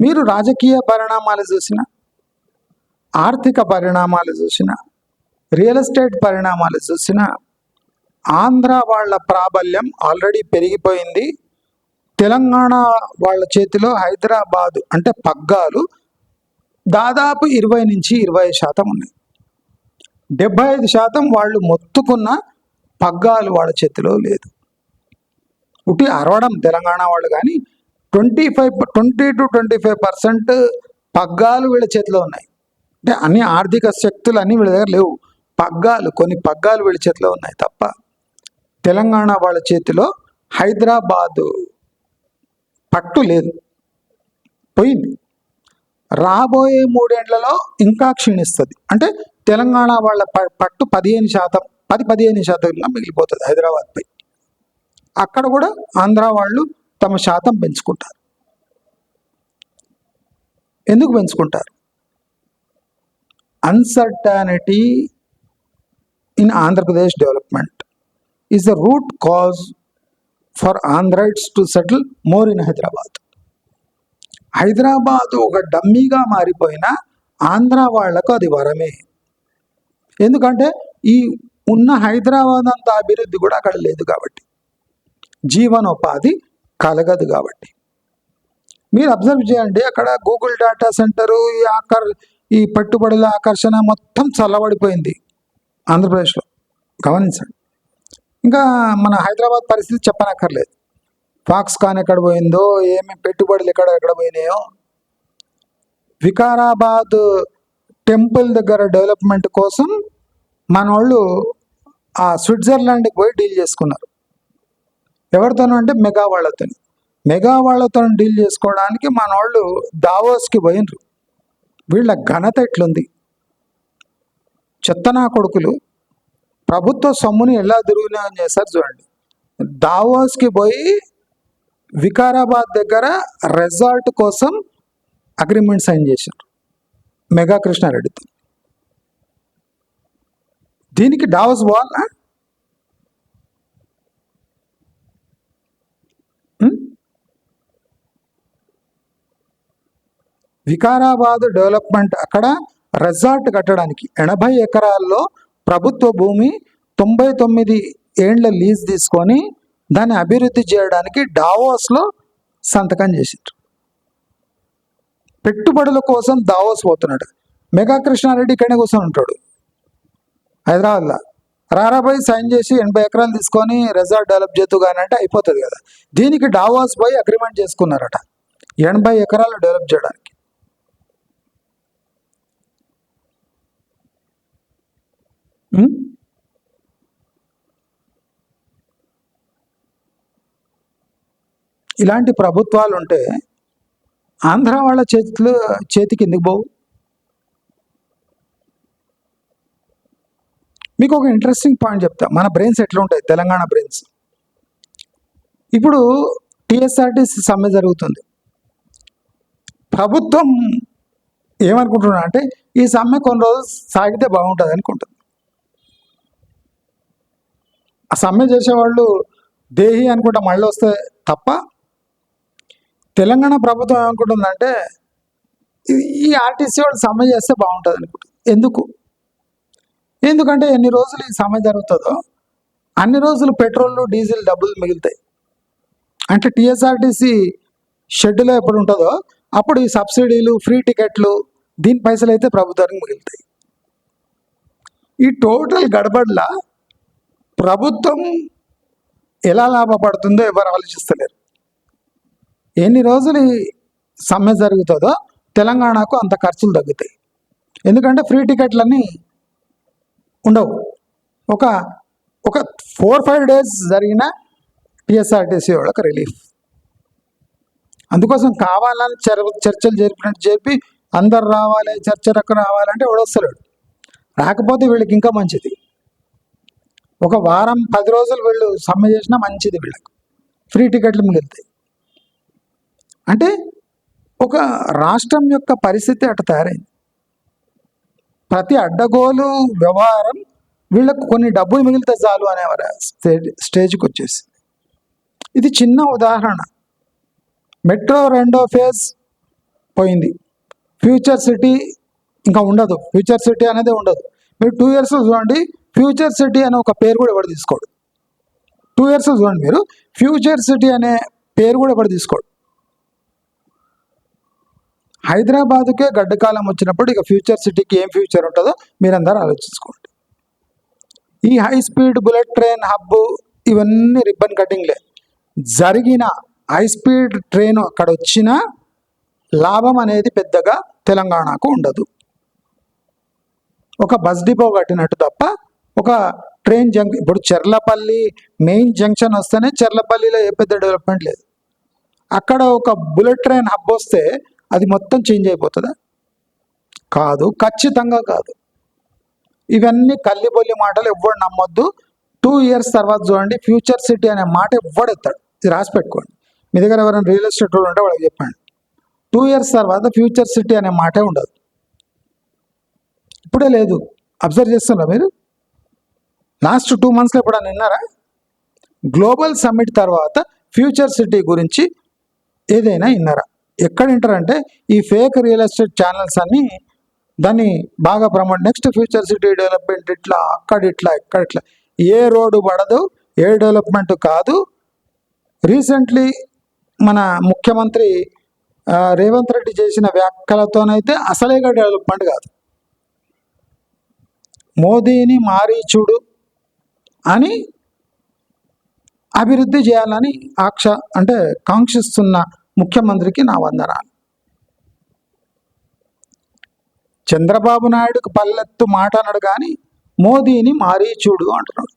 Speaker 1: మీరు రాజకీయ పరిణామాలు చూసినా, ఆర్థిక పరిణామాలు చూసినా, రియల్ ఎస్టేట్ పరిణామాలు చూసినా ఆంధ్ర వాళ్ళ ప్రాబల్యం ఆల్రెడీ పెరిగిపోయింది. తెలంగాణ వాళ్ళ చేతిలో హైదరాబాదు అంటే పగ్గాలు దాదాపు 20-20% ఉన్నాయి. 75% వాళ్ళు మొత్తుకున్న పగ్గాలు వాళ్ళ చేతిలో లేదు. ఉట్టి అరవడం తెలంగాణ వాళ్ళు, కానీ 20-25% పగ్గాలు వీళ్ళ చేతిలో ఉన్నాయి. అంటే అన్ని ఆర్థిక శక్తులు అన్నీ వీళ్ళ దగ్గర లేవు. కొన్ని పగ్గాలు వీళ్ళ చేతిలో ఉన్నాయి తప్ప తెలంగాణ వాళ్ళ చేతిలో హైదరాబాదు పట్టు లేదు, పోయింది. రాబోయే 3 ఏళ్లలో ఇంకా క్షీణిస్తుంది. అంటే తెలంగాణ వాళ్ళ పట్టు 10-15% మిగిలిపోతుంది హైదరాబాద్పై. అక్కడ కూడా ఆంధ్ర వాళ్ళు తమ శాతం పెంచుకుంటారు. ఎందుకు పెంచుకుంటారు? Uncertainty in Andhra Pradesh development is the root cause for Andhraites to settle more in Hyderabad. Hyderabad ఒక డమ్మీగా మారిపోయిన ఆంధ్ర వాళ్లకు అది వరమే. ఎందుకంటే ఈ ఉన్న హైదరాబాద్ అంత అభివృద్ధి కూడా అక్కడ లేదు కాబట్టి, జీవనోపాధి కలగదు కాబట్టి. మీరు అబ్జర్వ్ చేయండి, అక్కడ గూగుల్ డేటా సెంటరు, ఈ పెట్టుబడుల ఆకర్షణ మొత్తం చల్లబడిపోయింది ఆంధ్రప్రదేశ్లో. గమనించండి. ఇంకా మన హైదరాబాద్ పరిస్థితి చెప్పనక్కర్లేదు. ఫాక్స్కాన్ ఎక్కడ పోయిందో, ఏమి పెట్టుబడులు ఎక్కడ పోయినాయో. వికారాబాద్ టెంపుల్ దగ్గర డెవలప్మెంట్ కోసం మన వాళ్ళు ఆ స్విట్జర్లాండ్కి పోయి డీల్ చేసుకున్నారు. ఎవరితోనూ అంటే మెగా వాళ్ళతో డీల్ చేసుకోవడానికి మన వాళ్ళు దావోస్కి పోయినరు. వీళ్ళ ఘనత ఎట్లుంది! చెత్తనా కొడుకులు ప్రభుత్వ సొమ్ముని ఎలా దుర్వినియోగం చేశారు చూడండి. దావోస్కి పోయి వికారాబాద్ దగ్గర రెసార్ట్ కోసం అగ్రిమెంట్ సైన్ చేశారు మెగా కృష్ణారెడ్డితో. దీనికి డావోస్ పోవాలా? వికారాబాద్ డెవలప్మెంట్, అక్కడ రెసార్ట్ కట్టడానికి 80 ఎకరాల్లో ప్రభుత్వ భూమి 99 ఏండ్ల లీజ్ తీసుకొని దాన్ని అభివృద్ధి చేయడానికి డావోస్లో సంతకం చేసిండ్రు. పెట్టుబడుల కోసం దావోస్ పోతున్నాడు. మెగా కృష్ణారెడ్డి ఇక్కడనే కూర్చొని ఉంటాడు హైదరాబాద్లో. రారాబాయి సైన్ చేసి 80 ఎకరాలు తీసుకొని రెసార్ట్ డెవలప్ చేతూ కానీ అంటే అయిపోతుంది కదా. దీనికి డావోస్ పోయి అగ్రిమెంట్ చేసుకున్నారట 80 ఎకరాలు డెవలప్ చేయడానికి. ఇలాంటి ప్రభుత్వాలు ఉంటే ఆంధ్ర వాళ్ళ చేతికి ఎందుకు పోవు? మీకు ఒక ఇంట్రెస్టింగ్ పాయింట్ చెప్తా. మన బ్రెయిన్స్ ఎట్లా ఉంటాయి, తెలంగాణ బ్రెయిన్స్. ఇప్పుడు టీఎస్ఆర్టీసీ సమ్మె జరుగుతుంది. ప్రభుత్వం ఏమనుకుంటున్నా అంటే ఈ సమ్మె కొన్ని రోజులు సాగితే బాగుంటుంది అనుకుంటుంది. ఆ సమ్మె చేసేవాళ్ళు దేహి అనుకుంటా మళ్ళీ వస్తే తప్ప, తెలంగాణ ప్రభుత్వం ఏమనుకుంటుందంటే ఈ ఆర్టీసీ వాళ్ళు సమ్మె చేస్తే బాగుంటుంది అనుకుంటుంది. ఎందుకంటే ఎన్ని రోజులు ఈ సమ్మె జరుగుతుందో అన్ని రోజులు పెట్రోల్ డీజిల్ డబ్బులు మిగులుతాయి. అంటే టీఎస్ఆర్టీసీ షెడ్యూల్ ఎప్పుడు ఉంటుందో అప్పుడు ఈ సబ్సిడీలు, ఫ్రీ టికెట్లు, దీని పైసలు అయితే ప్రభుత్వానికి మిగులుతాయి. ఈ టోటల్ గడబడ్లా ప్రభుత్వం ఎలా లాభపడుతుందో ఎవరు ఆలోచిస్తలేరు. ఎన్ని రోజులు ఈ సమ్మె జరుగుతుందో తెలంగాణకు అంత ఖర్చులు తగ్గుతాయి. ఎందుకంటే ఫ్రీ టికెట్లన్నీ ఉండవు. ఒక 4-5 డేస్ జరిగిన టీఎస్ఆర్టీసీ వాళ్ళకి రిలీఫ్. అందుకోసం కావాలని చర్చలు జరిపి అందరు రావాలి, చర్చలకు రావాలంటే వస్తలేడు. రాకపోతే వీళ్ళకి ఇంకా మంచిది. ఒక వారం 10 రోజులు వీళ్ళు సమ్మె చేసినా మంచిది, వీళ్ళకు ఫ్రీ టికెట్లు మిగులుతాయి. అంటే ఒక రాష్ట్రం యొక్క పరిస్థితి అట్లా తయారైంది. ప్రతి అడ్డగోలు వ్యవహారం వీళ్ళకు కొన్ని డబ్బులు మిగిలితే చాలు అనేవారు స్టేజ్కి వచ్చేసి. ఇది చిన్న ఉదాహరణ. మెట్రో 2వ ఫేజ్ పోయింది. ఫ్యూచర్ సిటీ ఇంకా ఉండదు. ఫ్యూచర్ సిటీ అనేది ఉండదు. మీరు 2 years చూడండి, ఫ్యూచర్ సిటీ అనే ఒక పేరు కూడా ఎవరు తీసుకోడు. 2 years చూడండి మీరు, ఫ్యూచర్ సిటీ అనే పేరు కూడా ఎవరు తీసుకోడు. హైదరాబాద్కే గడ్డకాలం వచ్చినప్పుడు ఇక ఫ్యూచర్ సిటీకి ఏం ఫ్యూచర్ ఉంటుందో మీరందరూ ఆలోచించుకోండి. ఈ high speed bullet train hub ఇవన్నీ రిబ్బన్ కటింగ్లే. జరిగిన హై స్పీడ్ ట్రైన్ అక్కడ వచ్చిన లాభం అనేది పెద్దగా తెలంగాణకు ఉండదు. ఒక బస్ డిపో కట్టినట్టు తప్ప ఒక ట్రైన్ ఇప్పుడు చెర్లపల్లి మెయిన్ జంక్షన్ వస్తేనే చెర్లపల్లిలో ఏ పెద్ద డెవలప్మెంట్ లేదు. అక్కడ ఒక బుల్లెట్ ట్రైన్ హబ్ వస్తే అది మొత్తం చేంజ్ అయిపోతుందా? కాదు, ఖచ్చితంగా కాదు. ఇవన్నీ కల్లిబొల్లి మాటలు, ఎవ్వడు నమ్మొద్దు. 2 years తర్వాత చూడండి ఫ్యూచర్ సిటీ అనే మాట ఎవ్వడెత్తాడు. ఇది రాసి పెట్టుకోండి. మీ దగ్గర ఎవరైనా రియల్ ఎస్టేట్ వాళ్ళు ఉంటే వాళ్ళకి చెప్పండి. 2 years తర్వాత ఫ్యూచర్ సిటీ అనే మాటే ఉండదు. ఇప్పుడే లేదు. అబ్జర్వ్ చేస్తున్నారా మీరు? లాస్ట్ 2 monthsలో ఎప్పుడన్నా విన్నారా? గ్లోబల్ సమ్మిట్ తర్వాత ఫ్యూచర్ సిటీ గురించి ఏదైనా విన్నారా? ఎక్కడ వింటారంటే ఈ ఫేక్ రియల్ ఎస్టేట్ ఛానల్స్ అన్నీ దాన్ని బాగా promote, next future city development ఇట్లా, అక్కడ ఇట్లా, ఇక్కడ ఇట్లా. ఏ రోడ్డు పడదు, ఏ డెవలప్మెంట్ కాదు. రీసెంట్లీ మన ముఖ్యమంత్రి రేవంత్ రెడ్డి చేసిన వ్యాఖ్యలతోనైతే అసలేగా డెవలప్మెంట్ కాదు. మోదీని మారీచుడు అని అభివృద్ధి చేయాలని కాంక్షిస్తున్న ముఖ్యమంత్రికి నా వందనాలు. చంద్రబాబు నాయుడుకు పల్లెత్తు మాట అన్నాడు కానీ మోదీని మారీచుడు అంటున్నాడు.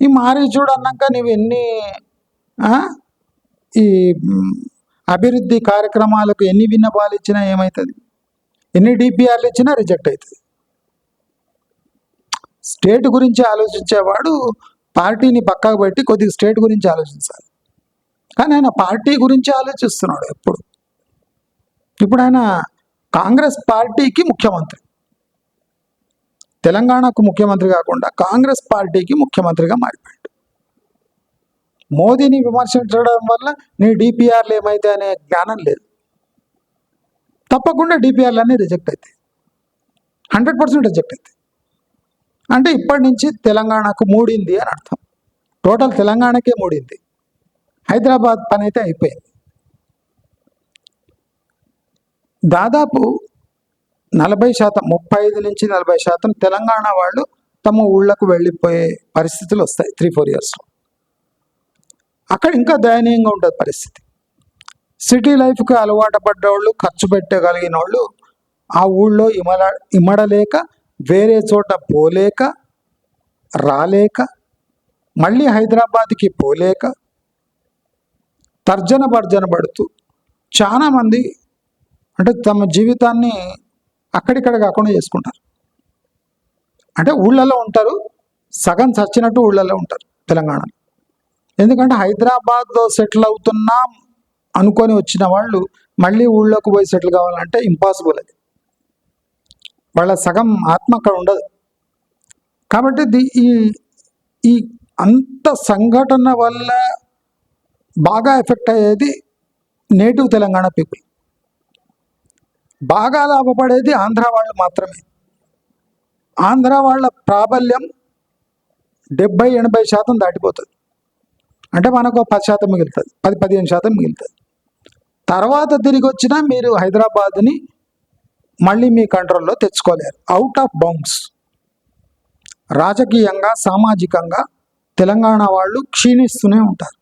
Speaker 1: ఈ మారీచుడు అన్నాక నువ్వు ఎన్ని ఈ అభివృద్ధి కార్యక్రమాలకు ఎన్ని విన్నపాలు ఇచ్చినా ఏమవుతుంది? ఎన్ని డిపిఆర్లు ఇచ్చినా రిజెక్ట్ అవుతుంది. స్టేట్ గురించి ఆలోచించేవాడు పార్టీని పక్కకు పెట్టి కొద్దిగా స్టేట్ గురించి ఆలోచించాలి. కానీ ఆయన పార్టీ గురించి ఆలోచిస్తున్నాడు ఎప్పుడు. ఇప్పుడు ఆయన కాంగ్రెస్ పార్టీకి ముఖ్యమంత్రి, తెలంగాణకు ముఖ్యమంత్రి కాకుండా కాంగ్రెస్ పార్టీకి ముఖ్యమంత్రిగా మారిపోయాడు. మోదీని విమర్శించడం వల్ల నీ డిపిఆర్లు ఏమైతే అనే జ్ఞానం లేదు. తప్పకుండా డిపిఆర్లు అన్నీ రిజెక్ట్ అవుతాయి, 100% రిజెక్ట్ అవుతాయి. అంటే ఇప్పటి నుంచి తెలంగాణకు మూడింది అని అర్థం. టోటల్ తెలంగాణకే మూడింది. హైదరాబాద్ పని అయితే అయిపోయింది. దాదాపు 40%, 35 నుంచి 40% తెలంగాణ వాళ్ళు తమ ఊళ్ళకు వెళ్ళిపోయే పరిస్థితులు వస్తాయి 3-4 ఇయర్స్లో. అక్కడ ఇంకా దయనీయంగా ఉంటుంది పరిస్థితి. సిటీ లైఫ్కి అలవాటు పడ్డవాళ్ళు, ఖర్చు పెట్టగలిగిన వాళ్ళు ఆ ఊళ్ళో ఇమడలేక, వేరే చోట పోలేక, రాలేక, మళ్ళీ హైదరాబాద్కి పోలేక తర్జన భర్జన పడుతూ చాలామంది అంటే తమ జీవితాన్ని అక్కడిక్కడ కాకుండా చేసుకుంటారు. అంటే ఊళ్ళల్లో ఉంటారు, సగం చచ్చినట్టు ఊళ్ళల్లో ఉంటారు తెలంగాణలో. ఎందుకంటే హైదరాబాద్లో సెటిల్ అవుతున్నాం అనుకొని వచ్చిన వాళ్ళు మళ్ళీ ఊళ్ళోకి పోయి సెటిల్ కావాలంటే ఇంపాసిబుల్. అది వాళ్ళ సగం ఆత్మ అక్కడ ఉండదు. కాబట్టి ఈ అంత సంఘటన వల్ల బాగా ఎఫెక్ట్ అయ్యేది నేటివ్ తెలంగాణ పీపుల్. బాగా లాభపడేది ఆంధ్ర వాళ్ళు మాత్రమే. ఆంధ్ర వాళ్ళ ప్రాబల్యం 70-80% దాటిపోతుంది. అంటే మనకు 10% మిగులుతుంది, 10-15% మిగులుతుంది. తర్వాత తిరిగి వచ్చినా మీరు హైదరాబాద్ని మళ్ళీ మీ కంట్రోల్లో తెచ్చుకోలేరు. Out of bounds. రాజకీయంగా, సామాజికంగా తెలంగాణ వాళ్ళు క్షీణిస్తూనే ఉంటారు.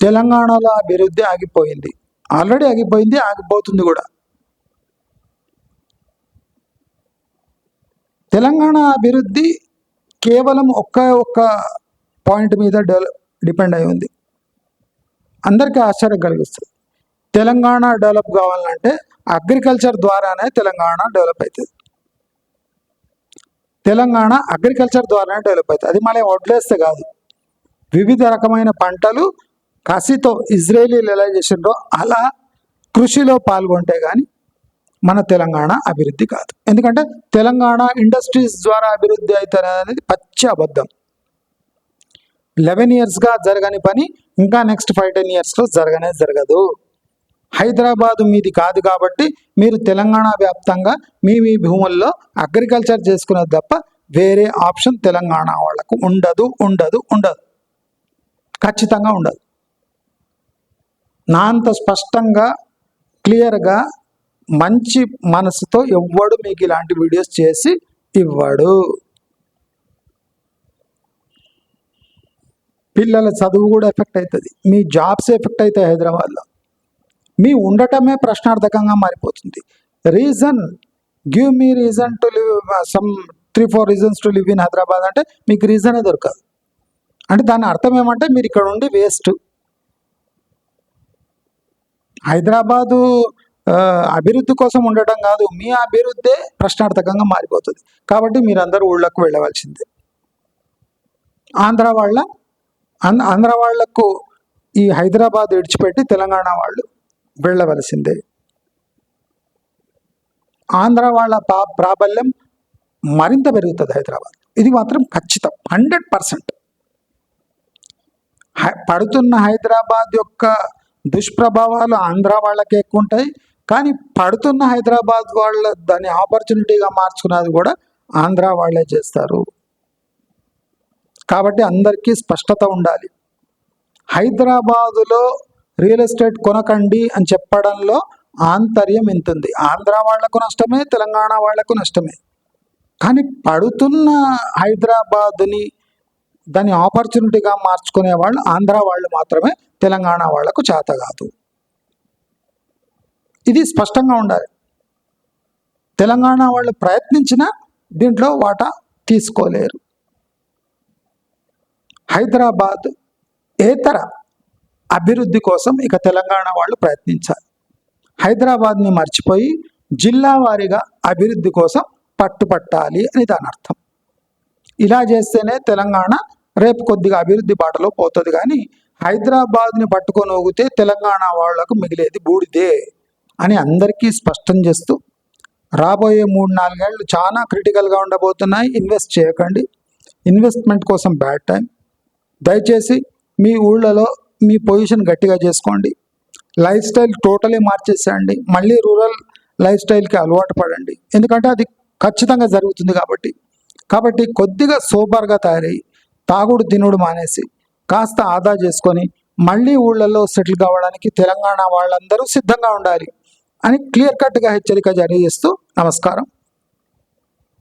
Speaker 1: తెలంగాణలో అభివృద్ధి ఆగిపోయింది, ఆల్రెడీ ఆగిపోయింది, ఆగిపోతుంది కూడా. తెలంగాణ అభివృద్ధి కేవలం ఒక్క పాయింట్ మీద డిపెండ్ అయి ఉంది. అందరికీ ఆశ్చర్యం కలిగిస్తుంది. తెలంగాణ డెవలప్ కావాలంటే అగ్రికల్చర్ ద్వారానే తెలంగాణ డెవలప్ అవుతుంది. తెలంగాణ అగ్రికల్చర్ ద్వారానే డెవలప్ అవుతుంది. అది మళ్ళీ వడ్లేస్తే కాదు, వివిధ రకమైన పంటలు కసితో ఇజ్రాయేలీలు ఎలా చేసిండ్రో అలా కృషిలో పాల్గొంటే కానీ మన తెలంగాణ అభివృద్ధి కాదు. ఎందుకంటే తెలంగాణ ఇండస్ట్రీస్ ద్వారా అభివృద్ధి అవుతుంది అనేది పచ్చి అబద్ధం. 11 ఇయర్స్గా జరగని పని ఇంకా నెక్స్ట్ 5-10 ఇయర్స్లో జరగదు. హైదరాబాదు మీది కాదు కాబట్టి మీరు తెలంగాణ వ్యాప్తంగా మీ భూముల్లో అగ్రికల్చర్ చేసుకునేది తప్ప వేరే ఆప్షన్ తెలంగాణ వాళ్లకు ఉండదు. ఖచ్చితంగా ఉండదు. నా అంత స్పష్టంగా, క్లియర్గా, మంచి మనసుతో ఎవ్వడు మీకు ఇలాంటి వీడియోస్ చేసి ఇవ్వడు. పిల్లల చదువు కూడా ఎఫెక్ట్ అవుతుంది, మీ జాబ్స్ ఎఫెక్ట్ అవుతాయి. హైదరాబాద్లో మీ ఉండటమే ప్రశ్నార్థకంగా మారిపోతుంది. Reason, give me reason to live, some 3-4 reasons to live in Hyderabad అంటే మీకు రీజనే దొరకదు. అంటే దాని అర్థం ఏమంటే మీరు ఇక్కడ ఉండి వేస్ట్. హైదరాబాదు అభివృద్ధి కోసం ఉండటం కాదు, మీ అభివృద్ధే ప్రశ్నార్థకంగా మారిపోతుంది. కాబట్టి మీరందరూ ఊళ్ళకు వెళ్ళవలసిందే. ఆంధ్ర వాళ్లకు ఈ హైదరాబాద్ విడిచిపెట్టి తెలంగాణ వాళ్ళు వెళ్ళవలసిందే. ఆంధ్ర వాళ్ళ ప్రాబల్యం మరింత పెరుగుతుంది హైదరాబాద్. ఇది మాత్రం ఖచ్చితం, 100%. పడుతున్న హైదరాబాద్ యొక్క దుష్ప్రభావాలు ఆంధ్ర వాళ్ళకే ఎక్కువ ఉంటాయి. కానీ పడుతున్న హైదరాబాద్ వాళ్ళ దాన్ని ఆపర్చునిటీగా మార్చుకున్నది కూడా ఆంధ్ర వాళ్ళే చేస్తారు. కాబట్టి అందరికీ స్పష్టత ఉండాలి. హైదరాబాదులో రియల్ ఎస్టేట్ కొనకండి అని చెప్పడంలో ఆంతర్యం ఎంతుంది. ఆంధ్ర వాళ్లకు నష్టమే, తెలంగాణ వాళ్లకు నష్టమే. కానీ పడుతున్న హైదరాబాదుని దాన్ని ఆపర్చునిటీగా మార్చుకునే వాళ్ళు ఆంధ్ర వాళ్ళు మాత్రమే, తెలంగాణ వాళ్లకు చేత కాదు. ఇది స్పష్టంగా ఉండాలి. తెలంగాణ వాళ్ళు ప్రయత్నించినా దీంట్లో వాటా తీసుకోలేరు. హైదరాబాద్ ఏతర అభివృద్ధి కోసం ఇక తెలంగాణ వాళ్ళు ప్రయత్నించాలి. హైదరాబాద్ని మర్చిపోయి జిల్లా వారీగా అభివృద్ధి కోసం పట్టుపట్టాలి అని దాని అర్థం. ఇలా చేస్తేనే తెలంగాణ రేపు కొద్దిగా అభివృద్ధి బాటలో పోతుంది. కానీ హైదరాబాద్ని పట్టుకొని ఊగితే తెలంగాణ వాళ్లకు మిగిలేది బూడిదే అని అందరికీ స్పష్టం చేస్తూ రాబోయే 3-4 ఏళ్ళు చాలా క్రిటికల్గా ఉండబోతున్నాయి. ఇన్వెస్ట్ చేయకండి. ఇన్వెస్ట్మెంట్ కోసం బ్యాడ్ టైం. దయచేసి మీ ఊళ్ళలో మీ పొజిషన్ గట్టిగా చేసుకోండి. లైఫ్ స్టైల్ టోటలీ మార్చేసేయండి. మళ్ళీ రూరల్ లైఫ్ స్టైల్కి అలవాటు పడండి. ఎందుకంటే అది ఖచ్చితంగా జరుగుతుంది కాబట్టి కొద్దిగా సోబర్గా తయారయ్యి తాగుడు తినుడు మానేసి కాస్త ఆదా చేసుకొని మళ్ళీ ఊళ్ళల్లో సెటిల్ కావడానికి తెలంగాణ వాళ్ళందరూ సిద్ధంగా ఉండాలి అని క్లియర్ కట్గా హెచ్చరిక జారీ చేస్తూ నమస్కారం.